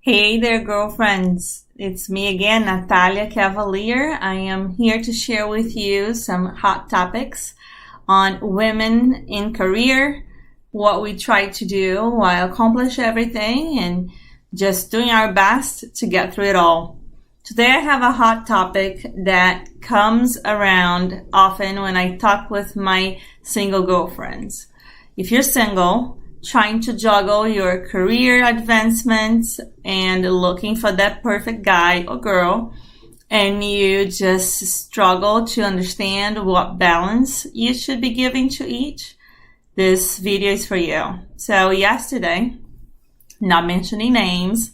Hey there, girlfriends. It's me again, Natalia Cavalier. I am here to share with you some hot topics on women in career, what we try to do while accomplish everything and just doing our best to get through it all. Today I have a hot topic that comes around often when I talk with my single girlfriends. If you're single, trying to juggle your career advancements and looking for that perfect guy or girl, and you just struggle to understand what balance you should be giving to each, this video is for you. So yesterday, not mentioning names,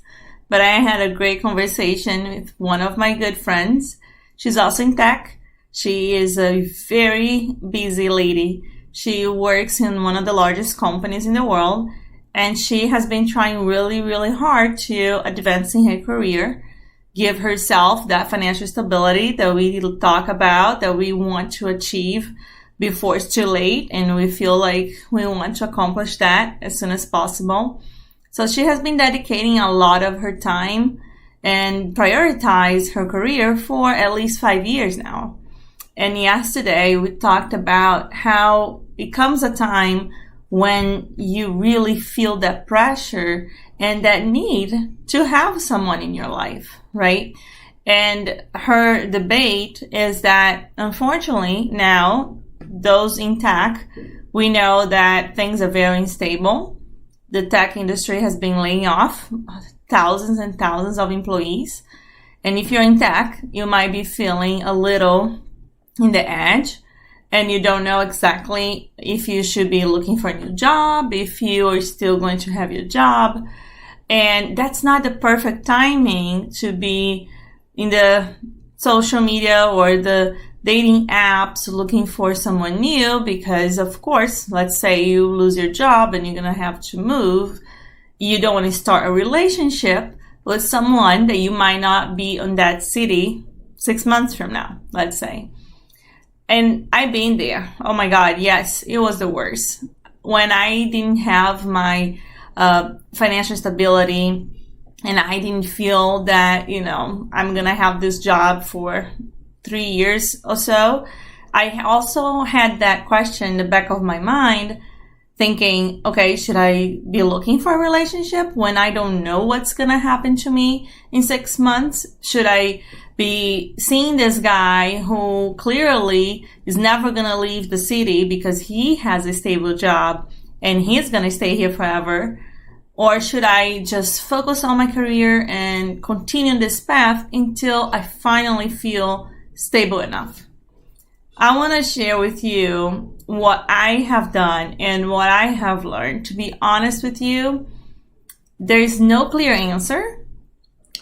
but I had a great conversation with one of my good friends. She's also in tech. She is a very busy lady. She works in one of the largest companies in the world, and she has been trying really hard to advance in her career, give herself that financial stability that we talk about, that we want to achieve before it's too late, and we feel like we want to accomplish that as soon as possible. So she has been dedicating a lot of her time and prioritize her career for at least 5 years now. And yesterday we talked about how it comes a time when you really feel that pressure and that need to have someone in your life, right? And her debate is that unfortunately now, those in tech, we know that things are very unstable. The tech industry has been laying off thousands and thousands of employees. And if you're in tech, you might be feeling a little in the edge and you don't know exactly if you should be looking for a new job, if you are still going to have your job. And that's not the perfect timing to be in the social media or the dating apps looking for someone new, because of course, let's say you lose your job and you're going to have to move. You don't want to start a relationship with someone that you might not be in that city 6 months from now, let's say. And I've been there. Oh my God, yes, it was the worst. When I didn't have my financial stability and I didn't feel that, I'm going to have this job for 3 years or so, I also had that question in the back of my mind, thinking, okay, should I be looking for a relationship when I don't know what's going to happen to me in 6 months? Should I be seeing this guy who clearly is never going to leave the city because he has a stable job and he's going to stay here forever? Or should I just focus on my career and continue this path until I finally feel stable enough? I want to share with you what I have done and what I have learned. To be honest with you, there is no clear answer,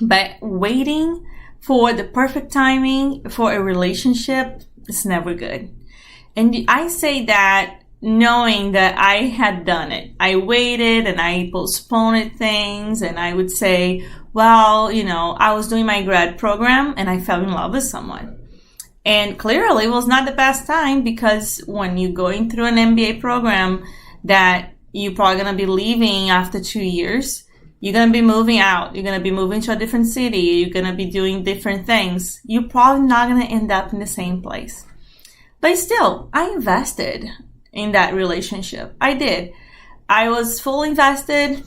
but waiting for the perfect timing for a relationship is never good. And I say that knowing that I had done it. I waited and I postponed things, and I would say, well, I was doing my grad program and I fell in love with someone. And clearly it was not the best time, because when you're going through an MBA program that you're probably going to be leaving after 2 years, you're going to be moving out. You're going to be moving to a different city. You're going to be doing different things. You're probably not going to end up in the same place. But still, I invested in that relationship. I did. I was fully invested.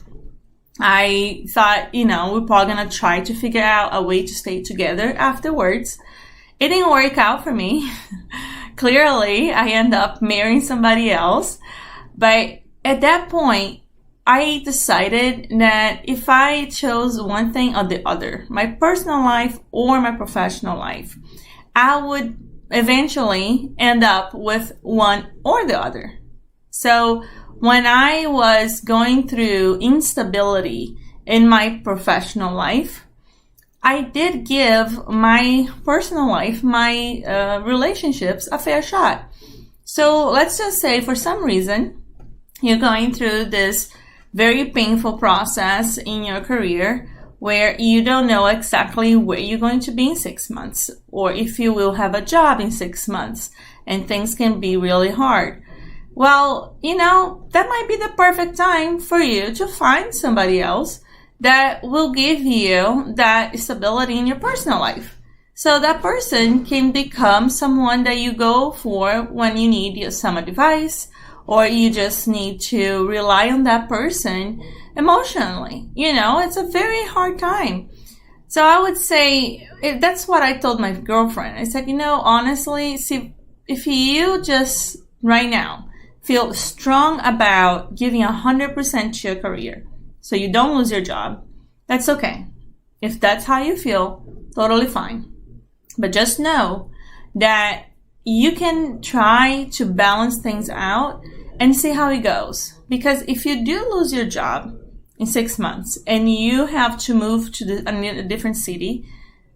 I thought, we're probably going to try to figure out a way to stay together afterwards. It didn't work out for me. Clearly, I ended up marrying somebody else. But at that point, I decided that if I chose one thing or the other, my personal life or my professional life, I would eventually end up with one or the other. So when I was going through instability in my professional life, I did give my personal life, my relationships, a fair shot. So let's just say for some reason, you're going through this very painful process in your career where you don't know exactly where you're going to be in 6 months, or if you will have a job in 6 months, and things can be really hard. Well, that might be the perfect time for you to find somebody else that will give you that stability in your personal life. So that person can become someone that you go for when you need some advice, or you just need to rely on that person emotionally. It's a very hard time. So I would say, that's what I told my girlfriend. I said, honestly, see, if you just right now feel strong about giving 100% to your career, so you don't lose your job, that's okay. If that's how you feel, totally fine. But just know that you can try to balance things out and see how it goes. Because if you do lose your job in 6 months and you have to move to a different city,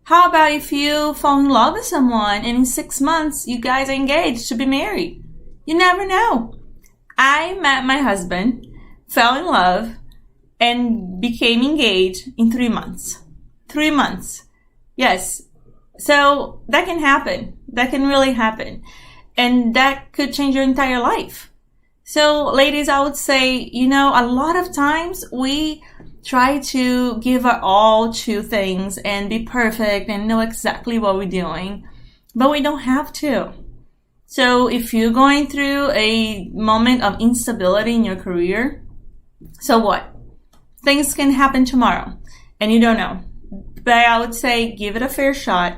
how about if you fall in love with someone and in 6 months you guys are engaged to be married? You never know. I met my husband, fell in love, and became engaged in 3 months. 3 months. Yes. So that can happen. That can really happen. And that could change your entire life. So ladies, I would say, a lot of times we try to give our all to things and be perfect and know exactly what we're doing, but we don't have to. So if you're going through a moment of instability in your career, so what? Things can happen tomorrow and you don't know. But I would say give it a fair shot.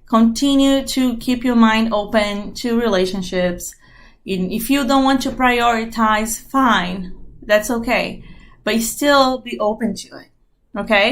Continue to keep your mind open to relationships. If you don't want to prioritize, fine. That's okay. But still be open to it. Okay?